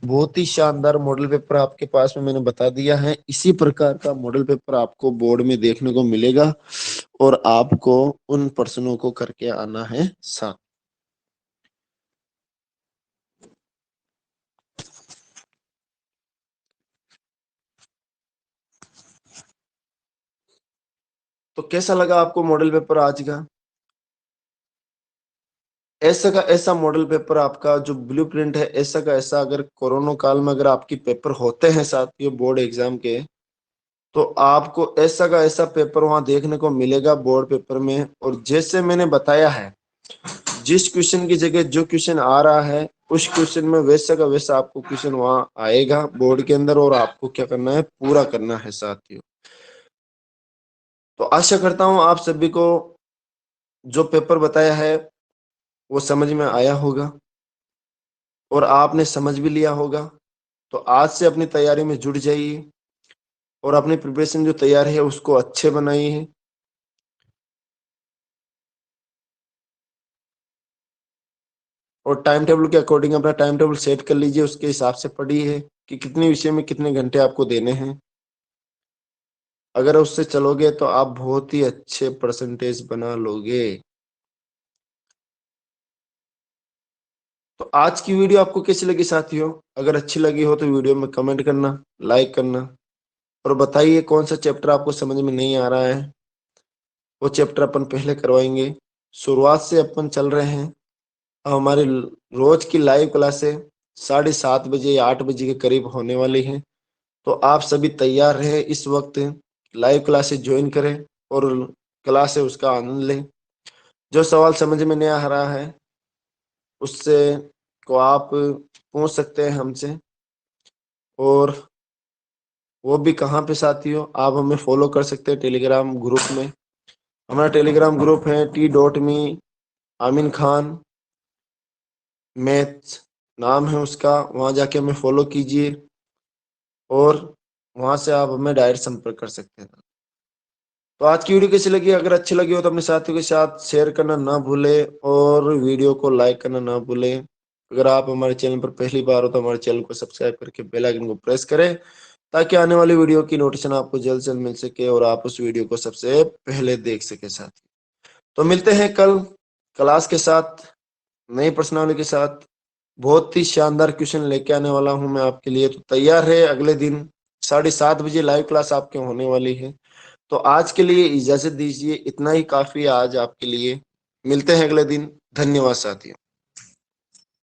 बहुत ही शानदार मॉडल पेपर आपके पास में मैंने बता दिया है। इसी प्रकार का मॉडल पेपर आपको बोर्ड में देखने को मिलेगा और आपको उन प्रश्नों को करके आना है साथ। तो कैसा लगा आपको मॉडल पेपर आज का? ऐसा का ऐसा मॉडल पेपर आपका जो ब्लूप्रिंट है, ऐसा का ऐसा अगर कोरोना काल में अगर आपकी पेपर होते हैं साथियों बोर्ड एग्जाम के, तो आपको ऐसा का ऐसा पेपर वहां देखने को मिलेगा बोर्ड पेपर में। और जैसे मैंने बताया है, जिस क्वेश्चन की जगह जो क्वेश्चन आ रहा है उस क्वेश्चन में वैसा का वैसा आपको क्वेश्चन वहां आएगा बोर्ड के अंदर और आपको क्या करना है? पूरा करना है साथियों। तो आशा करता हूं आप सभी को जो पेपर बताया है वो समझ में आया होगा और आपने समझ भी लिया होगा। तो आज से अपनी तैयारी में जुट जाइए और अपनी प्रिपरेशन जो तैयारी है उसको अच्छे बनाइए। और टाइम टेबल के अकॉर्डिंग अपना टाइम टेबल सेट कर लीजिए, उसके हिसाब से पढ़िए कि कितने विषय में कितने घंटे आपको देने हैं। अगर उससे चलोगे तो आप बहुत ही अच्छे परसेंटेज बना लोगे। तो आज की वीडियो आपको कैसी लगी साथियों? अगर अच्छी लगी हो तो वीडियो में कमेंट करना, लाइक करना और बताइए कौन सा चैप्टर आपको समझ में नहीं आ रहा है। वो चैप्टर अपन पहले करवाएंगे। शुरुआत से अपन चल रहे हैं। अब हमारी रोज की लाइव क्लासें 7:30 बजे या 8 बजे के करीब होने वाली हैं। तो आप सभी तैयार रहे, इस वक्त लाइव क्लासेस ज्वाइन करें और क्लास है उसका आनंद लें। जो सवाल समझ में नहीं आ रहा है उससे को आप पूछ सकते हैं हमसे। और वो भी कहाँ पे साथियों? आप हमें फॉलो कर सकते हैं टेलीग्राम ग्रुप में। हमारा टेलीग्राम ग्रुप है t.me आमिन खान मैथ्स नाम है उसका। वहां जाके हमें फॉलो कीजिए और वहां से आप हमें डायरेक्ट संपर्क कर सकते हैं। तो आज की वीडियो कैसी लगी? अगर अच्छी लगी हो तो अपने साथियों के साथ शेयर करना ना भूले और वीडियो को लाइक करना ना भूले। अगर आप हमारे चैनल पर पहली बार हो तो हमारे चैनल को सब्सक्राइब करके बेल आइकन को प्रेस करें, ताकि आने वाली वीडियो की नोटिफिकेशन आपको जल्द से जल्द मिल सके और आप उस वीडियो को सबसे पहले देख सके साथियों। तो मिलते हैं कल क्लास के साथ, नई प्रश्नावली के साथ। बहुत ही शानदार क्वेश्चन लेके आने वाला हूं मैं आपके लिए, तो तैयार है। अगले दिन 7:30 बजे लाइव क्लास आपके होने वाली है। तो आज के लिए इजाजत दीजिए, इतना ही काफी है आज आपके लिए। मिलते हैं अगले दिन। धन्यवाद साथियों।